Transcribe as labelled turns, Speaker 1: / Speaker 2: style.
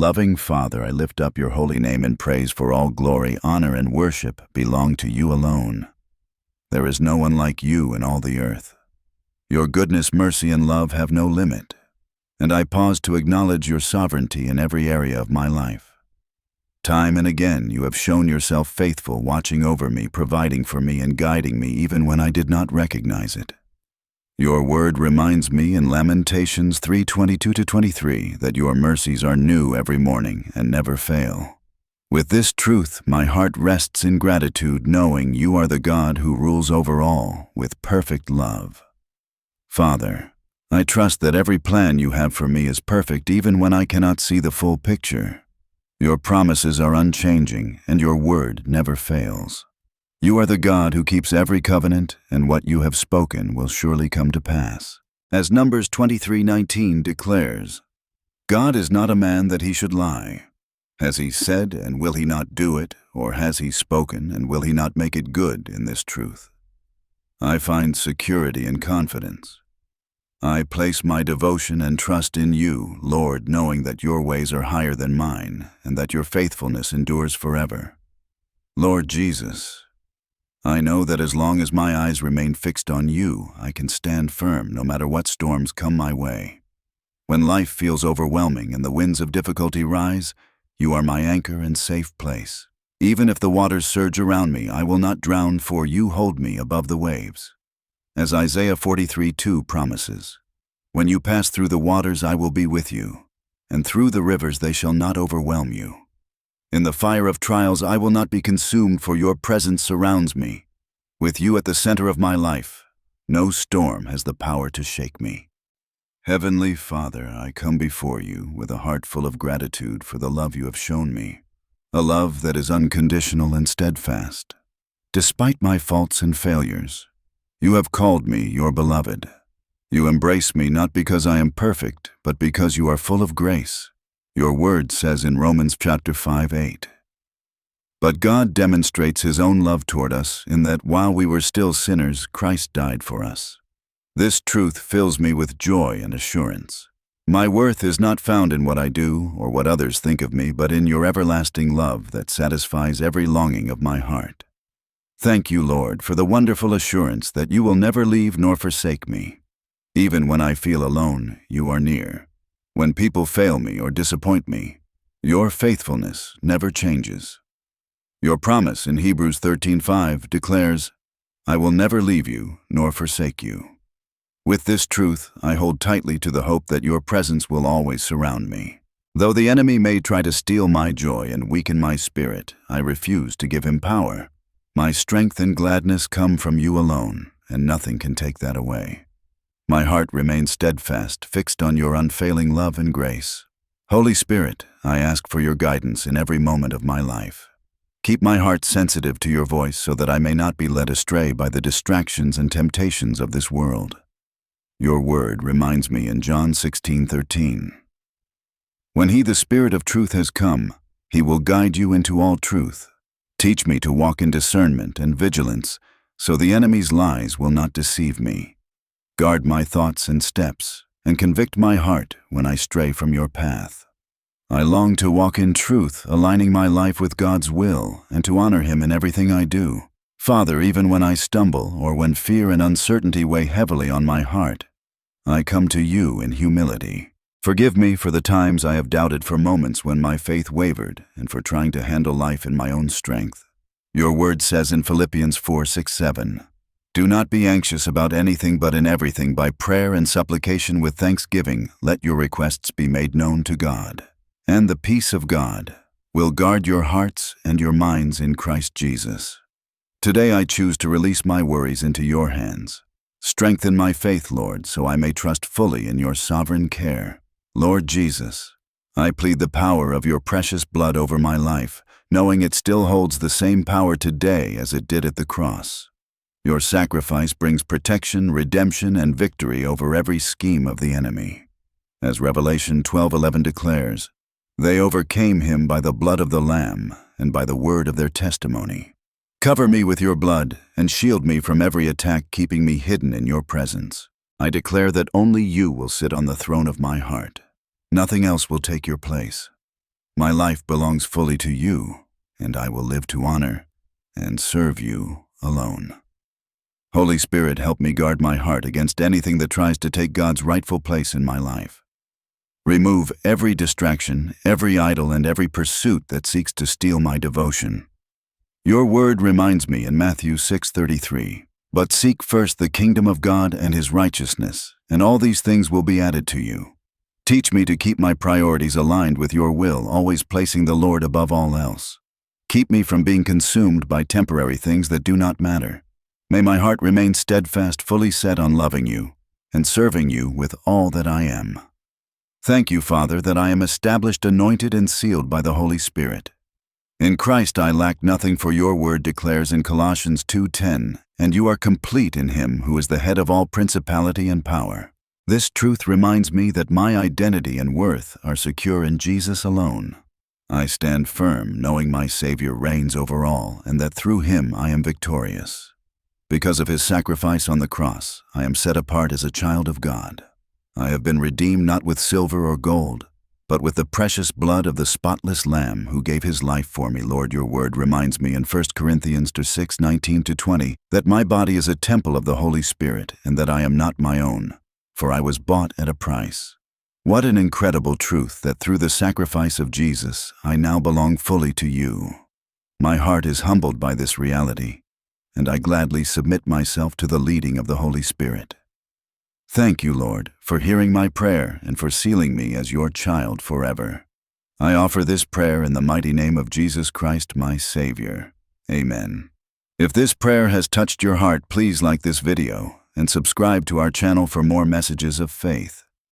Speaker 1: Loving Father, I lift up your holy name in praise, for all glory, honor, and worship belong to you alone. There is no one like you in all the earth. Your goodness, mercy, and love have no limit, and I pause to acknowledge your sovereignty in every area of my life. Time and again, you have shown yourself faithful, watching over me, providing for me, and guiding me even when I did not recognize it. Your word reminds me in Lamentations 3:22-23 that your mercies are new every morning and never fail. With this truth, my heart rests in gratitude, knowing you are the God who rules over all with perfect love. Father, I trust that every plan you have for me is perfect even when I cannot see the full picture. Your promises are unchanging, and your word never fails. You are the God who keeps every covenant, and what you have spoken will surely come to pass. As Numbers 23:19 declares, God is not a man that he should lie. Has he said, and will he not do it? Or has he spoken, and will he not make it good in this truth? I find security and confidence. I place my devotion and trust in you, Lord, knowing that your ways are higher than mine, and that your faithfulness endures forever. Lord Jesus, I know that as long as my eyes remain fixed on you, I can stand firm no matter what storms come my way. When life feels overwhelming and the winds of difficulty rise, you are my anchor and safe place. Even if the waters surge around me, I will not drown, for you hold me above the waves. As Isaiah 43:2 promises, when you pass through the waters, I will be with you, and through the rivers they shall not overwhelm you. In the fire of trials I will not be consumed, for your presence surrounds me. With you at the center of my life, no storm has the power to shake me. Heavenly Father, I come before you with a heart full of gratitude for the love you have shown me, a love that is unconditional and steadfast. Despite my faults and failures, you have called me your beloved. You embrace me not because I am perfect, but because you are full of grace. Your word says in Romans chapter 5:8, but God demonstrates his own love toward us in that while we were still sinners, Christ died for us. This truth fills me with joy and assurance. My worth is not found in what I do or what others think of me, but in your everlasting love that satisfies every longing of my heart. Thank you, Lord, for the wonderful assurance that you will never leave nor forsake me. Even when I feel alone, you are near. When people fail me or disappoint me, your faithfulness never changes. Your promise in Hebrews 13:5 declares, I will never leave you nor forsake you. With this truth, I hold tightly to the hope that your presence will always surround me. Though the enemy may try to steal my joy and weaken my spirit, I refuse to give him power. My strength and gladness come from you alone, and nothing can take that away. My heart remains steadfast, fixed on your unfailing love and grace. Holy Spirit, I ask for your guidance in every moment of my life. Keep my heart sensitive to your voice so that I may not be led astray by the distractions and temptations of this world. Your word reminds me in John 16:13. When he, the Spirit of truth, has come, he will guide you into all truth. Teach me to walk in discernment and vigilance, so the enemy's lies will not deceive me. Guard my thoughts and steps, and convict my heart when I stray from your path. I long to walk in truth, aligning my life with God's will, and to honor him in everything I do. Father, even when I stumble, or when fear and uncertainty weigh heavily on my heart, I come to you in humility. Forgive me for the times I have doubted, for moments when my faith wavered, and for trying to handle life in my own strength. Your word says in Philippians 4:6-7, do not be anxious about anything, but in everything by prayer and supplication with thanksgiving, let your requests be made known to God. And the peace of God will guard your hearts and your minds in Christ Jesus. Today I choose to release my worries into your hands. Strengthen my faith, Lord, so I may trust fully in your sovereign care. Lord Jesus, I plead the power of your precious blood over my life, knowing it still holds the same power today as it did at the cross. Your sacrifice brings protection, redemption, and victory over every scheme of the enemy. As Revelation 12:11 declares, they overcame him by the blood of the Lamb and by the word of their testimony. Cover me with your blood and shield me from every attack, keeping me hidden in your presence. I declare that only you will sit on the throne of my heart. Nothing else will take your place. My life belongs fully to you, and I will live to honor and serve you alone. Holy Spirit, help me guard my heart against anything that tries to take God's rightful place in my life. Remove every distraction, every idol, and every pursuit that seeks to steal my devotion. Your word reminds me in Matthew 6:33, "But seek first the kingdom of God and His righteousness, and all these things will be added to you." Teach me to keep my priorities aligned with your will, always placing the Lord above all else. Keep me from being consumed by temporary things that do not matter. May my heart remain steadfast, fully set on loving you and serving you with all that I am. Thank you, Father, that I am established, anointed, and sealed by the Holy Spirit. In Christ I lack nothing, for your word declares in Colossians 2:10, "And you are complete in Him who is the head of all principality and power." This truth reminds me that my identity and worth are secure in Jesus alone. I stand firm, knowing my Savior reigns over all, and that through Him I am victorious. Because of His sacrifice on the cross, I am set apart as a child of God. I have been redeemed not with silver or gold, but with the precious blood of the spotless Lamb who gave His life for me. Lord, your word reminds me in 1 Corinthians 6:19-20 that my body is a temple of the Holy Spirit and that I am not my own, for I was bought at a price. What an incredible truth that through the sacrifice of Jesus, I now belong fully to you. My heart is humbled by this reality, and I gladly submit myself to the leading of the Holy Spirit. Thank you, Lord, for hearing my prayer and for sealing me as your child forever. I offer this prayer in the mighty name of Jesus Christ, my Savior. Amen. If this prayer has touched your heart, please like this video and subscribe to our channel for more messages of faith.